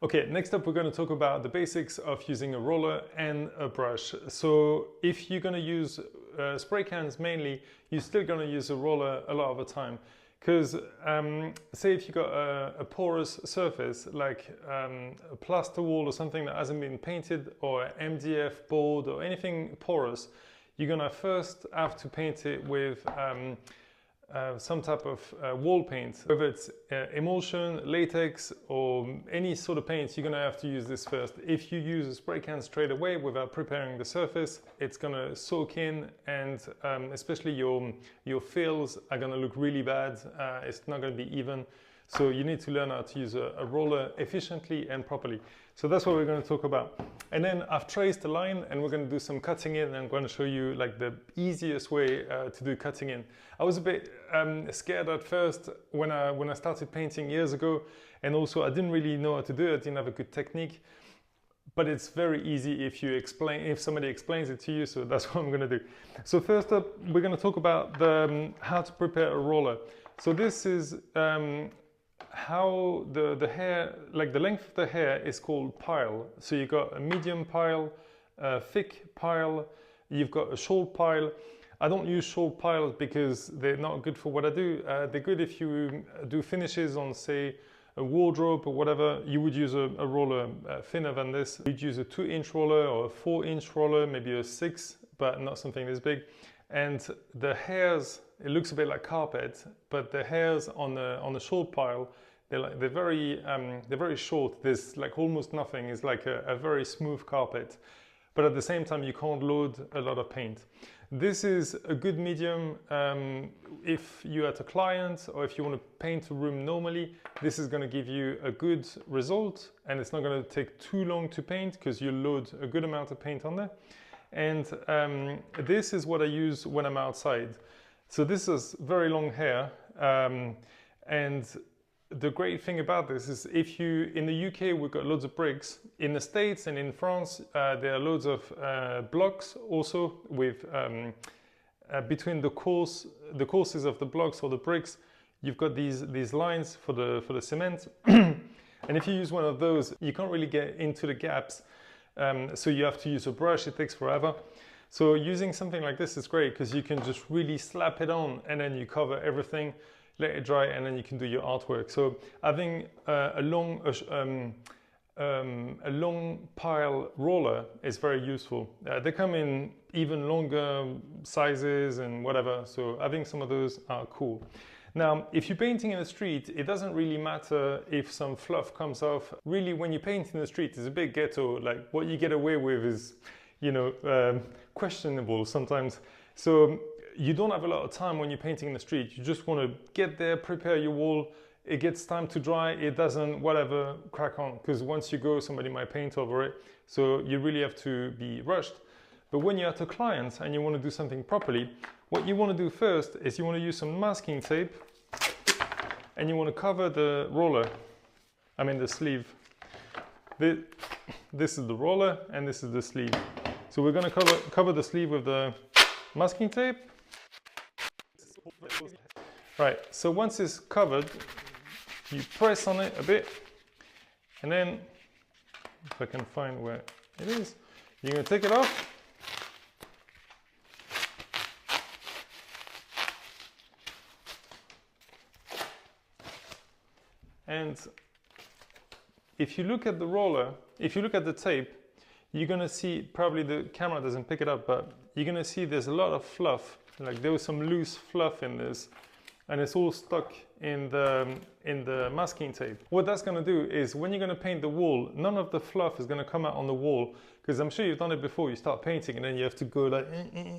Okay, next up we're going to talk about the basics of using a roller and a brush. So if you're going to use spray cans mainly, you're still going to use a roller a lot of the time. Because say if you've got a porous surface like a plaster wall or something that hasn't been painted, or MDF board or anything porous, you're going to first have to paint it with some type of wall paint, whether it's emulsion, latex, or any sort of paint. You're going to have to use this first. If you use a spray can straight away without preparing the surface, it's going to soak in, and especially your fills are going to look really bad. It's not going to be even. So you need to learn how to use a roller efficiently and properly. So that's what we're going to talk about. And then I've traced a line, and we're going to do some cutting in, and I'm going to show you like the easiest way to do cutting in. I was a bit scared at first when I started painting years ago, and also I didn't really know how to do it. I didn't have a good technique. But it's very easy if somebody explains it to you. So that's what I'm going to do. So first up, we're going to talk about how to prepare a roller. So this is how the hair, like the length of the hair, is called pile. So you've got a medium pile, a thick pile, you've got a short pile. I don't use short piles because they're not good for what I do. They're good if you do finishes on, say, a wardrobe or whatever. You would use a roller thinner than this. You'd use a 2-inch roller or a 4-inch roller, maybe a 6, but not something this big. And the hairs, it looks a bit like carpet, but the hairs on the short pile, they're very short. There's like almost nothing. It's like a very smooth carpet, but at the same time you can't load a lot of paint. This is a good medium if you're at a client, or if you want to paint a room normally. This is going to give you a good result, and it's not going to take too long to paint because you load a good amount of paint on there. And this is what I use when I'm outside. So this is very long hair, and the great thing about this is if you, in the UK, we've got loads of bricks. In the States and in France, there are loads of blocks also with, between the courses of the blocks or the bricks, you've got these lines for the cement. And if you use one of those, you can't really get into the gaps. So you have to use a brush, it takes forever. So using something like this is great because you can just really slap it on, and then you cover everything, let it dry, and then you can do your artwork. So having a long pile roller is very useful. They come in even longer sizes and whatever, so having some of those are cool. Now, if you're painting in the street, it doesn't really matter if some fluff comes off. Really, when you paint in the street, it's a big ghetto. Like, what you get away with is, you know, questionable sometimes. So you don't have a lot of time when you're painting in the street. You just want to get there, prepare your wall. It gets time to dry. It doesn't, whatever, crack on. Because once you go, somebody might paint over it. So you really have to be rushed. But when you're at a client and you want to do something properly, what you want to do first is you want to use some masking tape, and you want to cover the roller, the sleeve. This is the roller, and this is the sleeve. So we're going to cover the sleeve with the masking tape. Right, so once it's covered, you press on it a bit, and then, if I can find where it is, you're going to take it off. And if you look at the roller, if you look at the tape, you're going to see, probably the camera doesn't pick it up, but you're going to see there's a lot of fluff. Like there was some loose fluff in this, and it's all stuck in the masking tape. What that's going to do is when you're going to paint the wall, none of the fluff is going to come out on the wall, because I'm sure you've done it before. You start painting and then you have to go like,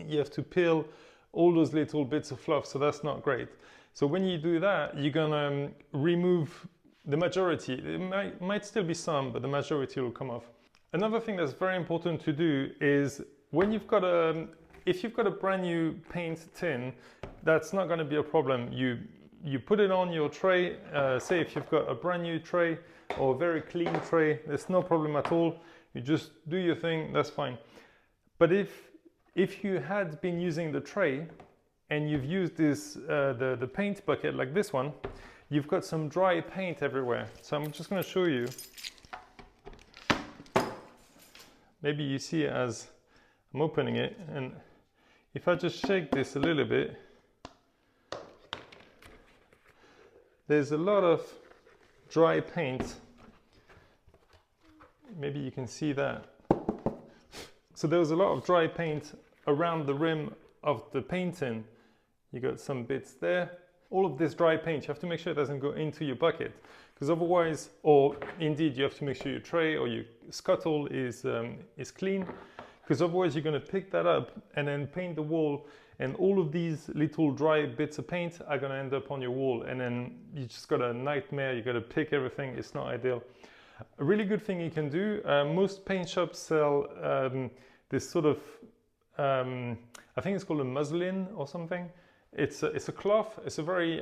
you have to peel all those little bits of fluff, so that's not great. So when you do that, you're going to remove the majority. It might still be some, but the majority will come off. Another thing that's very important to do is when you've got if you've got a brand new paint tin, that's not going to be a problem. You put it on your tray. Say if you've got a brand new tray or a very clean tray, there's no problem at all. You just do your thing, that's fine. But if you had been using the tray and you've used this the paint bucket like this one, you've got some dry paint everywhere. So I'm just going to show you. maybe you see it as I'm opening it, and if I just shake this a little bit, there's a lot of dry paint. Maybe you can see that. So there was a lot of dry paint around the rim of the painting. You got some bits there. All of this dry paint, you have to make sure it doesn't go into your bucket, because otherwise, or indeed you have to make sure your tray or your scuttle is clean, because otherwise you're going to pick that up and then paint the wall, and all of these little dry bits of paint are going to end up on your wall, and then you just got a nightmare. You got to pick everything. It's not ideal. A really good thing you can do, most paint shops sell this sort of, I think it's called a muslin or something. It's a cloth. It's a very,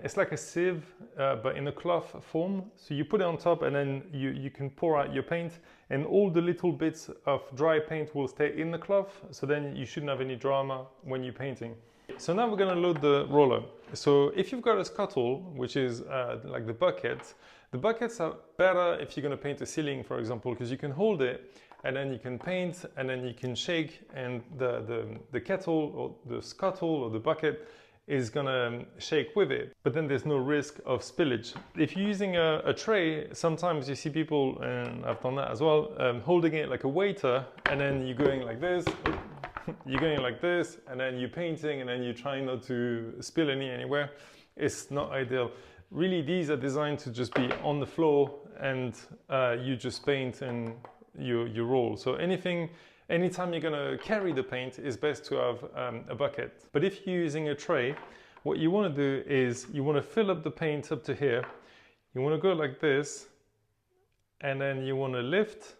it's like a sieve, but in a cloth form. So you put it on top, and then you can pour out your paint, and all the little bits of dry paint will stay in the cloth. So then you shouldn't have any drama when you're painting. So now we're going to load the roller. So if you've got a scuttle, which is like the buckets are better if you're going to paint a ceiling, for example, because you can hold it, and then you can paint, and then you can shake, and the kettle or the scuttle or the bucket is gonna shake with it, but then there's no risk of spillage. If you're using a tray, sometimes you see people, and I've done that as well, holding it like a waiter, and then you're going like this, you're going like this, and then you're painting, and then you're trying not to spill anywhere. It's not ideal. Really, these are designed to just be on the floor, and you just paint and you roll. So anytime you're going to carry the paint, it's best to have a bucket. But if you're using a tray, what you want to do is you want to fill up the paint up to here. You want to go like this, and then you want to lift,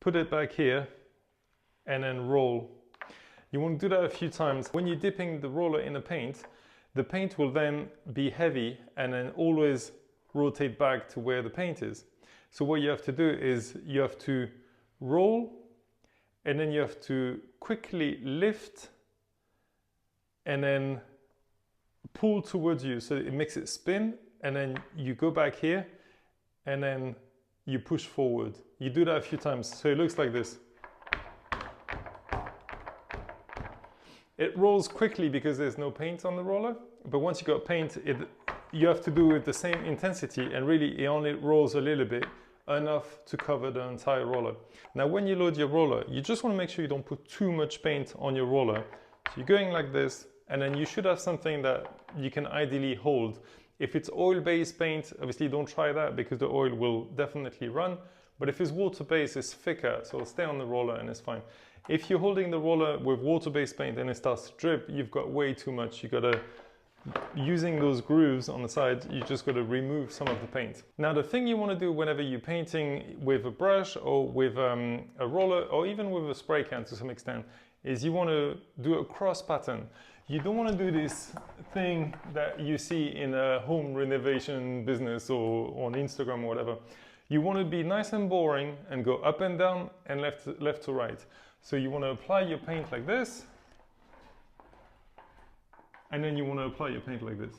put it back here, and then roll. You want to do that a few times. When you're dipping the roller in the paint will then be heavy and then always rotate back to where the paint is. So what you have to do is you have to roll, and then you have to quickly lift and then pull towards you, so it makes it spin, and then you go back here and then you push forward. You do that a few times, so it looks like this. It rolls quickly because there's no paint on the roller, but once you got paint, you have to do it with the same intensity, and really it only rolls a little bit, enough to cover the entire roller. Now when you load your roller, you just want to make sure you don't put too much paint on your roller. So you're going like this, and then you should have something that you can ideally hold. If it's oil-based paint, obviously don't try that because the oil will definitely run. But if it's water-based, it's thicker, so it'll stay on the roller and it's fine. If you're holding the roller with water-based paint and it starts to drip, you've got way too much. You gotta, using those grooves on the side, you just got to remove some of the paint. Now the thing you want to do whenever you're painting with a brush or with a roller or even with a spray can to some extent is you want to do a cross pattern. You don't want to do this thing that you see in a home renovation business or on Instagram or whatever. You want to be nice and boring and go up and down and left to right. So you want to apply your paint like this, and then you want to apply your paint like this.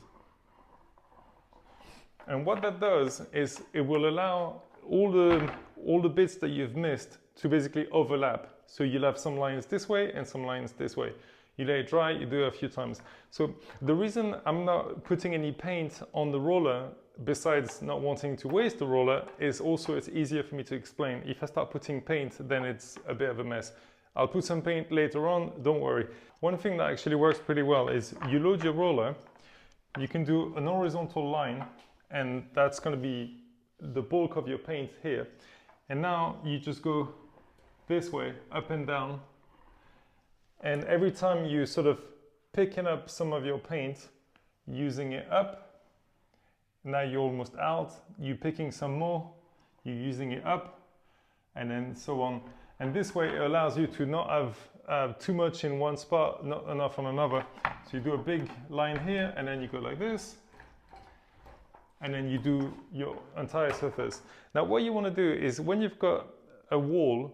And what that does is it will allow all the bits that you've missed to basically overlap. So you'll have some lines this way and some lines this way. You let it dry, you do it a few times. So the reason I'm not putting any paint on the roller, besides not wanting to waste the roller, is also it's easier for me to explain. If I start putting paint, then it's a bit of a mess. I'll put some paint later on, don't worry. One thing that actually works pretty well is you load your roller, you can do an horizontal line, and that's going to be the bulk of your paint here. And now you just go this way, up and down, and every time you sort of picking up some of your paint, using it up, now you're almost out, you're picking some more, you're using it up, and then so on. And this way it allows you to not have too much in one spot, not enough on another. So you do a big line here, and then you go like this, and then you do your entire surface. Now what you want to do is when you've got a wall,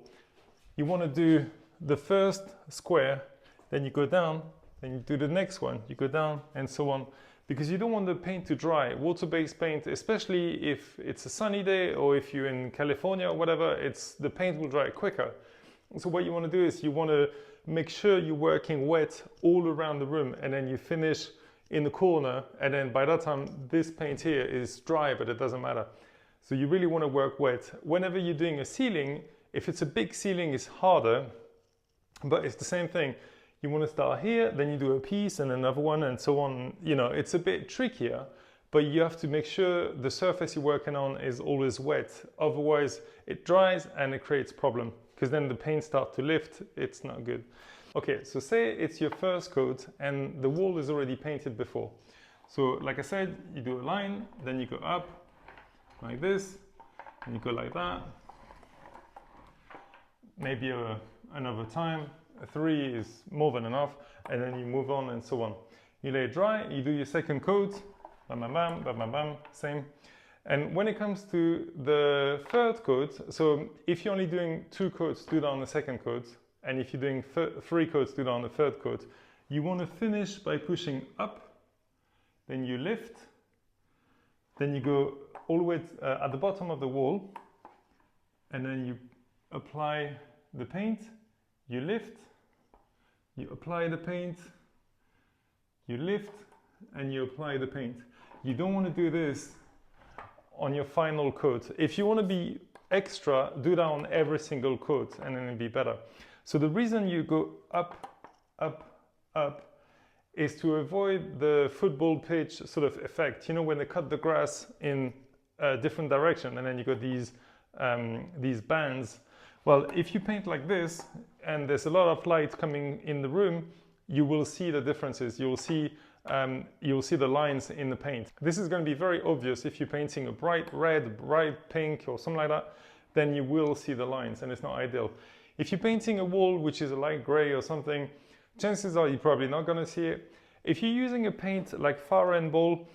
you want to do the first square, then you go down, then you do the next one, you go down, and so on. because you don't want the paint to dry. Water-based paint, especially if it's a sunny day or if you're in California or whatever, the paint will dry quicker. So what you want to do is you want to make sure you're working wet all around the room, and then you finish in the corner, and then by that time this paint here is dry, but it doesn't matter. So you really want to work wet. Whenever you're doing a ceiling, if it's a big ceiling, it's harder, but it's the same thing. You want to start here, then you do a piece and another one and so on. You know, it's a bit trickier, but you have to make sure the surface you're working on is always wet. Otherwise it dries and it creates problem, because then the paint starts to lift. It's not good. Okay, so say it's your first coat and the wall is already painted before. So like I said, you do a line, then you go up like this, and you go like that. Maybe another time, a 3 is more than enough, and then you move on and so on. You lay it dry, you do your second coat, bam, bam, bam, bam, bam, bam, same. And when it comes to the third coat, so if you're only doing 2 coats, do that on the second coat. And if you're doing 3 coats, do that on the third coat. You want to finish by pushing up, then you lift, then you go all the way at the bottom of the wall, and then you apply the paint, you lift, you apply the paint, you lift, and you apply the paint. You don't want to do this on your final coat. If you want to be extra, do that on every single coat, and then it'll be better. So the reason you go up, up, up is to avoid the football pitch sort of effect. You know, when they cut the grass in a different direction and then you got these bands. Well, if you paint like this and there's a lot of light coming in the room, you will see the differences. You'll see the lines in the paint. This is going to be very obvious if you're painting a bright red, bright pink or something like that, then you will see the lines, and it's not ideal. If you're painting a wall which is a light gray or something, chances are you're probably not going to see it. If you're using a paint like Far Ball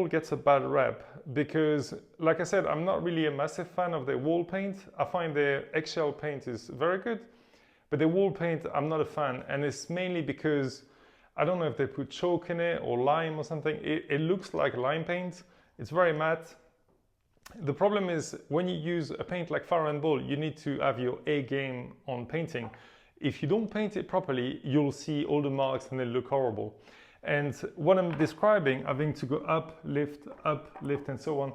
gets a bad rep because, like I said, I'm not really a massive fan of their wall paint. I find their eggshell paint is very good, but their wall paint, I'm not a fan. And it's mainly because I don't know if they put chalk in it or lime or something. It looks like lime paint. It's very matte. The problem is when you use a paint like Far Ball, you need to have your A game on painting. If you don't paint it properly, you'll see all the marks and they look horrible. And what I'm describing, having to go up, lift, and so on.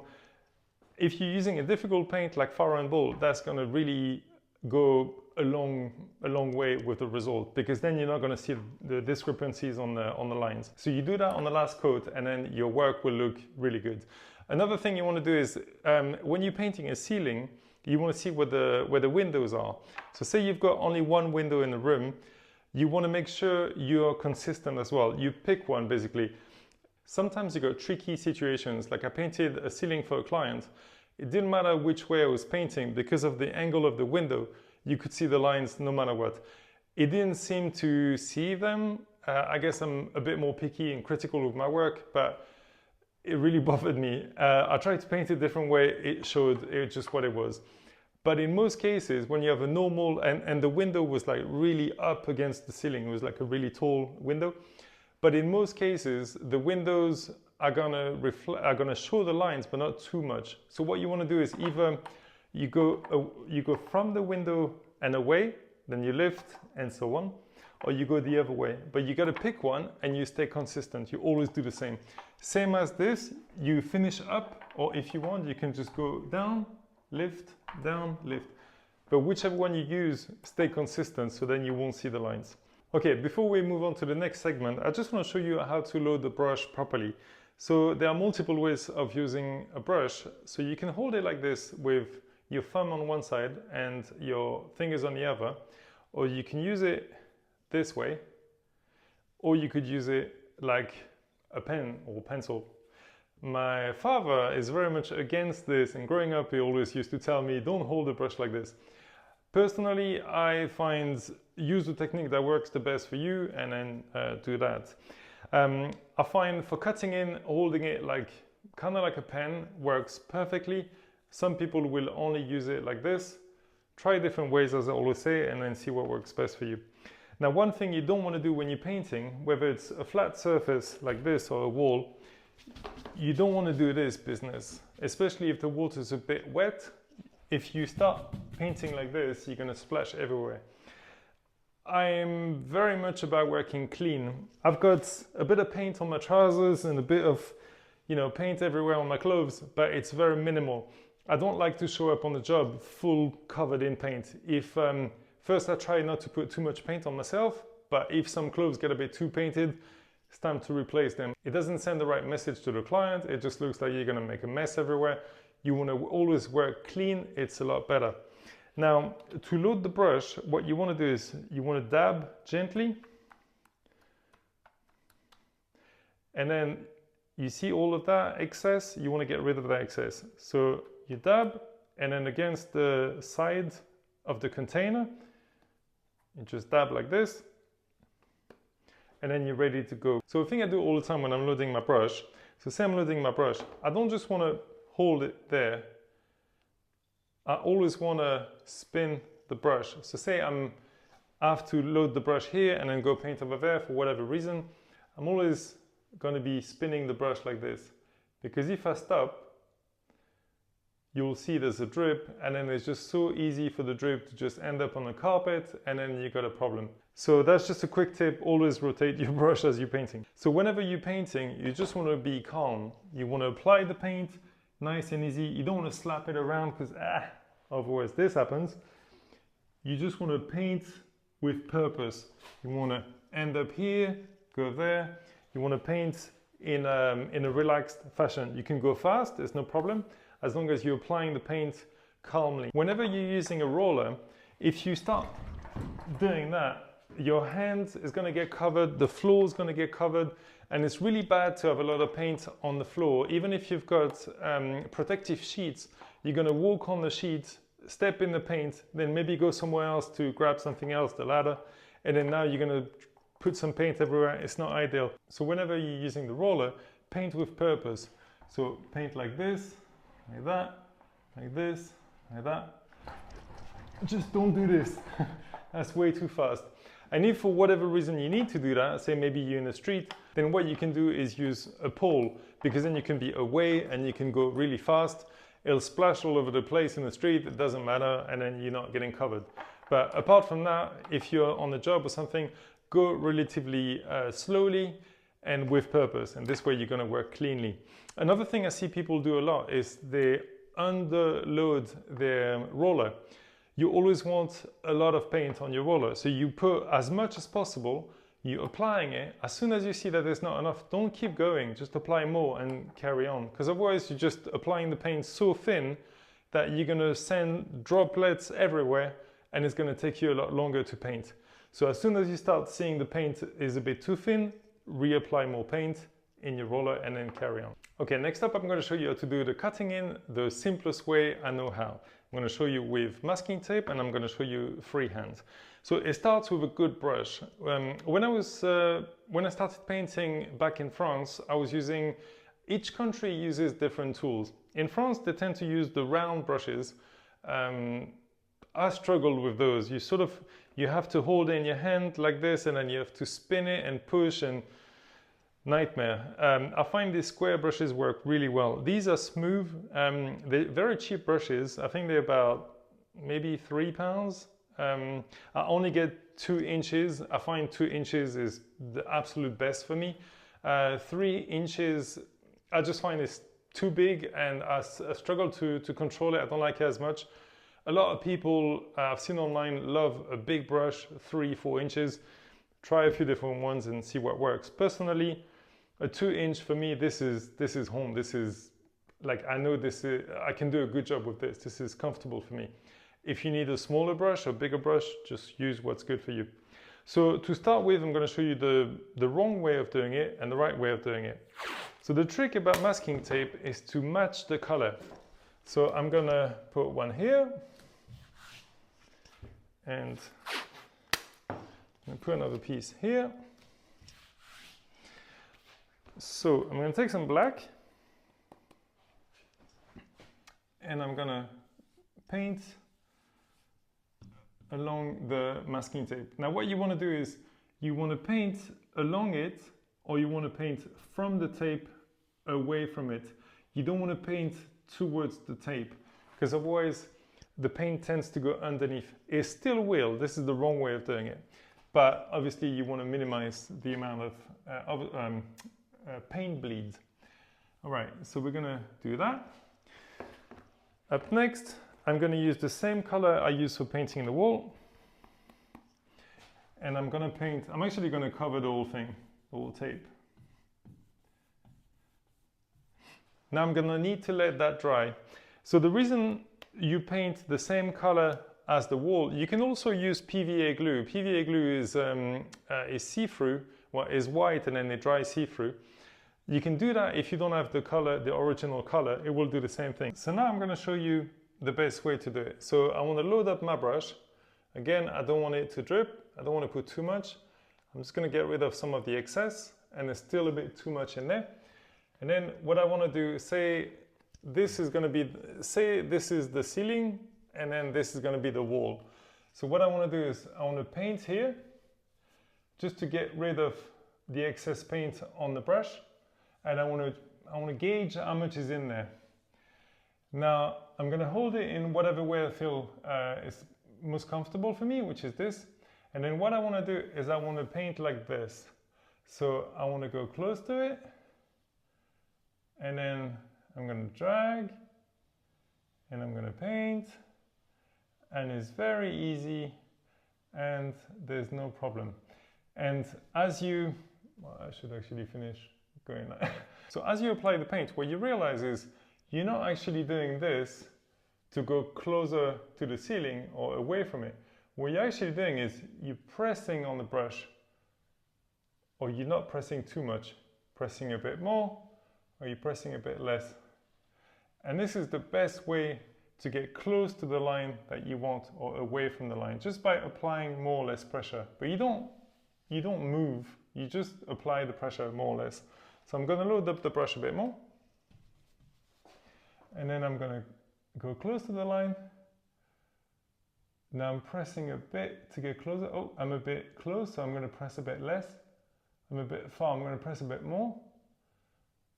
If you're using a difficult paint like Far Ball, that's going to really go a long way with the result, because then you're not going to see the discrepancies on the lines. So you do that on the last coat, and then your work will look really good. Another thing you want to do is when you're painting a ceiling, you want to see where the windows are. So say you've got only one window in the room, you want to make sure you're consistent as well. You pick one basically. Sometimes you got tricky situations, like I painted a ceiling for a client. It didn't matter which way I was painting, because of the angle of the window, you could see the lines no matter what. It didn't seem to see them. I guess I'm a bit more picky and critical with my work, but it really bothered me. I tried to paint it a different way, it showed it just what it was. But in most cases, when you have a normal, and the window was like really up against the ceiling, it was like a really tall window. But in most cases, the windows are gonna show the lines, but not too much. So what you want to do is either you go from the window and away, then you lift and so on, or you go the other way. But you got to pick one and you stay consistent. You always do the same. Same as this, you finish up, or if you want, you can just go down, lift, down, lift. But whichever one you use, stay consistent, so then you won't see the lines. Okay, before we move on to the next segment, I just want to show you how to load the brush properly. So there are multiple ways of using a brush. So you can hold it like this with your thumb on one side and your fingers on the other, or you can use it this way, or you could use it like a pen or pencil. My father is very much against this, and growing up he always used to tell me, don't hold a brush like this. Personally, I find use the technique that works the best for you, and then do that. I find for cutting in, holding it like kind of like a pen works perfectly. Some people will only use it like this. Try different ways, as I always say, and then see what works best for you. Now, one thing you don't want to do when you're painting, whether it's a flat surface like this or a wall, you don't want to do this business, especially if the water's a bit wet. If you start painting like this, you're going to splash everywhere. I'm very much about working clean. I've got a bit of paint on my trousers and a bit of, paint everywhere on my clothes, but it's very minimal. I don't like to show up on the job full covered in paint. If first I try not to put too much paint on myself, but if some clothes get a bit too painted, it's time to replace them. It doesn't send the right message to the client. It just looks like you're going to make a mess everywhere. You want to always work clean. It's a lot better. Now, to load the brush, what you want to do is you want to dab gently. And then you see all of that excess, you want to get rid of that excess. So you dab, and then against the side of the container, you just dab like this, and then you're ready to go. So the thing I do all the time when I'm loading my brush, so say I'm loading my brush, I don't just want to hold it there. I always want to spin the brush. So say I have to load the brush here and then go paint over there for whatever reason, I'm always going to be spinning the brush like this. Because if I stop, you'll see there's a drip, and then it's just so easy for the drip to just end up on the carpet, and then you got a problem. So that's just a quick tip, always rotate your brush as you're painting. So whenever you're painting, you just want to be calm. You want to apply the paint nice and easy. You don't want to slap it around because otherwise this happens. You just want to paint with purpose. You want to end up here, go there. You want to paint in a relaxed fashion. You can go fast, there's no problem, as long as you're applying the paint calmly. Whenever you're using a roller, if you start doing that, your hand is going to get covered, the floor is going to get covered, and it's really bad to have a lot of paint on the floor. Even if you've got protective sheets, you're going to walk on the sheet, step in the paint, then maybe go somewhere else to grab something else, the ladder, and then now you're going to put some paint everywhere. It's not ideal. So whenever you're using the roller, paint with purpose. So paint like this, like that, like this, like that. Just don't do this. That's way too fast. And if for whatever reason you need to do that, say maybe you're in the street, then what you can do is use a pole, because then you can be away and you can go really fast. It'll splash all over the place in the street, it doesn't matter, and then you're not getting covered. But apart from that, if you're on the job or something, go relatively slowly and with purpose, and this way you're going to work cleanly. Another thing I see people do a lot is they underload their roller. You always want a lot of paint on your roller, so you put as much as possible, you're applying it. As soon as you see that there's not enough, don't keep going, just apply more and carry on, because otherwise you're just applying the paint so thin that you're going to send droplets everywhere, and it's going to take you a lot longer to paint. So as soon as you start seeing the paint is a bit too thin, reapply more paint in your roller and then carry on. Okay, next up I'm going to show you how to do the cutting in the simplest way I know how. I'm going to show you with masking tape, and I'm going to show you freehand. So it starts with a good brush. When I started painting back in France, I was using, each country uses different tools. In France they tend to use the round brushes. I struggled with those. You have to hold it in your hand like this, and then you have to spin it and push, and nightmare. I find these square brushes work really well. These are smooth. They're very cheap brushes. I think they're about maybe £3. I only get 2 inches. I find 2 inches is the absolute best for me. 3 inches, I just find it's too big, and I struggle to control it. I don't like it as much. A lot of people I've seen online love a big brush, 3-4 inches. Try a few different ones and see what works. Personally, a 2-inch for me, this is home. This is like, I know I can do a good job with this. This is comfortable for me. If you need a smaller brush or bigger brush, just use what's good for you. So to start with, I'm going to show you the wrong way of doing it and the right way of doing it. So the trick about masking tape is to match the color. So I'm going to put one here, and I'm going to put another piece here. So I'm going to take some black, and I'm going to paint along the masking tape. Now what you want to do is you want to paint along it, or you want to paint from the tape away from it. You don't want to paint towards the tape, because otherwise the paint tends to go underneath. It still will. This is the wrong way of doing it. But obviously you want to minimize the amount of paint bleed. All right, so we're going to do that. Up next, I'm going to use the same color I use for painting the wall. And I'm going to paint, I'm actually going to cover the whole thing, the whole tape. Now I'm going to need to let that dry. So the reason you paint the same color as the wall, you can also use PVA glue. PVA glue is see-through, well, is white and then it dries see-through. You can do that if you don't have the color, the original color, it will do the same thing. So now I'm going to show you the best way to do it. So I want to load up my brush. Again, I don't want it to drip. I don't want to put too much. I'm just going to get rid of some of the excess, and there's still a bit too much in there. And then what I want to do, say this is going to be, say this is the ceiling, and then this is going to be the wall. So what I want to do is I want to paint here just to get rid of the excess paint on the brush, and I want to gauge how much is in there. Now I'm going to hold it in whatever way I feel is most comfortable for me, which is this. And then what I want to do is I want to paint like this. So I want to go close to it, and then I'm going to drag, and I'm going to paint, and it's very easy, and there's no problem. And as you, well, I should actually finish going like so as you apply the paint, what you realize is you're not actually doing this to go closer to the ceiling or away from it. What you're actually doing is you're pressing on the brush, or you're not pressing too much, pressing a bit more, or you're pressing a bit less. And this is the best way to get close to the line that you want or away from the line, just by applying more or less pressure. But you don't move, you just apply the pressure more or less. So I'm going to load up the brush a bit more, and then I'm going to go close to the line. Now I'm pressing a bit to get closer. Oh, I'm a bit close, so I'm going to press a bit less. I'm a bit far, I'm going to press a bit more.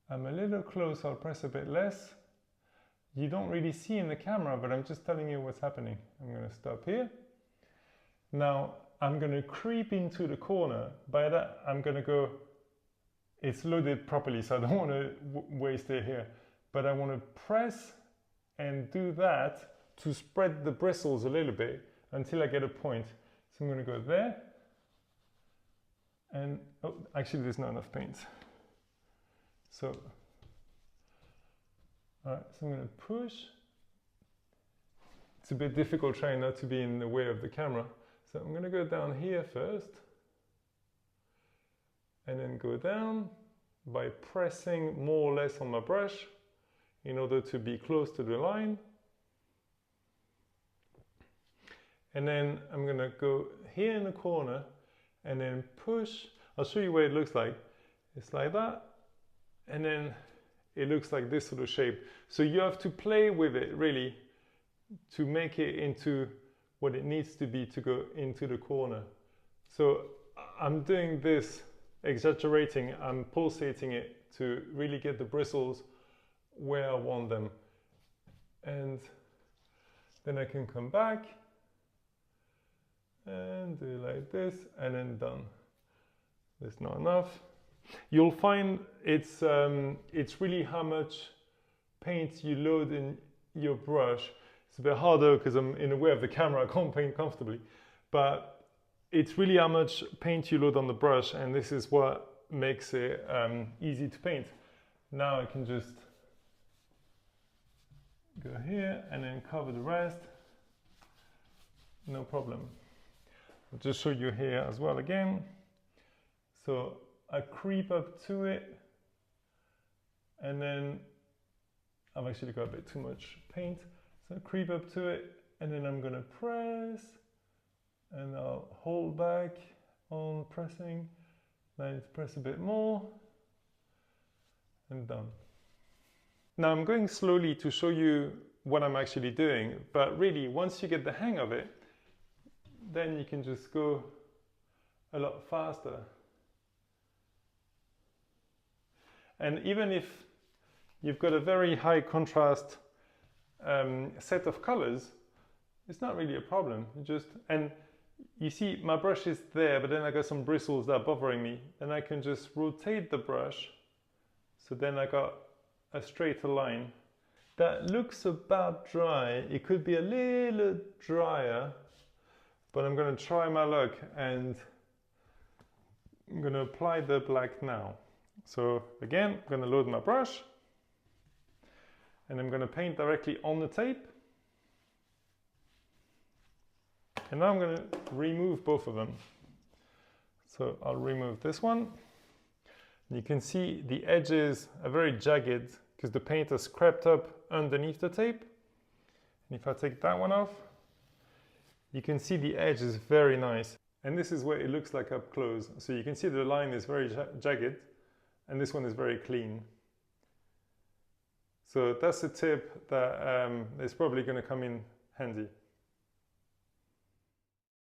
I'm a little close, I'll press a bit less. You don't really see in the camera, but I'm just telling you what's happening. I'm going to stop here. Now I'm going to creep into the corner. By that, I'm going to go, it's loaded properly, so I don't want to waste it here. But I want to press and do that to spread the bristles a little bit until I get a point. So I'm going to go there. And, oh, actually there's not enough paint. So, all right, so I'm going to push. It's a bit difficult trying not to be in the way of the camera. So I'm going to go down here first, and then go down by pressing more or less on my brush in order to be close to the line. And then I'm going to go here in the corner and then push. I'll show you what it looks like. It's like that, and then it looks like this sort of shape. So you have to play with it really to make it into what it needs to be to go into the corner. So I'm doing this, exaggerating, I'm pulsating it to really get the bristles where I want them. And then I can come back and do it like this, and then done. There's not enough. You'll find it's really how much paint you load in your brush. It's a bit harder because I'm in the way of the camera, I can't paint comfortably. But it's really how much paint you load on the brush, and this is what makes it easy to paint. Now I can just go here and then cover the rest. No problem. I'll just show you here as well again. So I creep up to it, and then I've actually got a bit too much paint. So I creep up to it, and then I'm going to press, and I'll hold back on pressing. Then I need to press a bit more, and done. Now I'm going slowly to show you what I'm actually doing, but really once you get the hang of it, then you can just go a lot faster. And even if you've got a very high contrast set of colors, it's not really a problem. And you see my brush is there, but then I got some bristles that are bothering me. Then I can just rotate the brush. So then I got a straighter line. That looks about dry. It could be a little drier, but I'm going to try my luck and I'm going to apply the black now. So again, I'm going to load my brush and I'm going to paint directly on the tape. And now I'm going to remove both of them. So I'll remove this one. And you can see the edges are very jagged because the paint has crept up underneath the tape. And if I take that one off, you can see the edge is very nice. And this is what it looks like up close. So you can see the line is very jagged and this one is very clean. So that's a tip that is probably going to come in handy.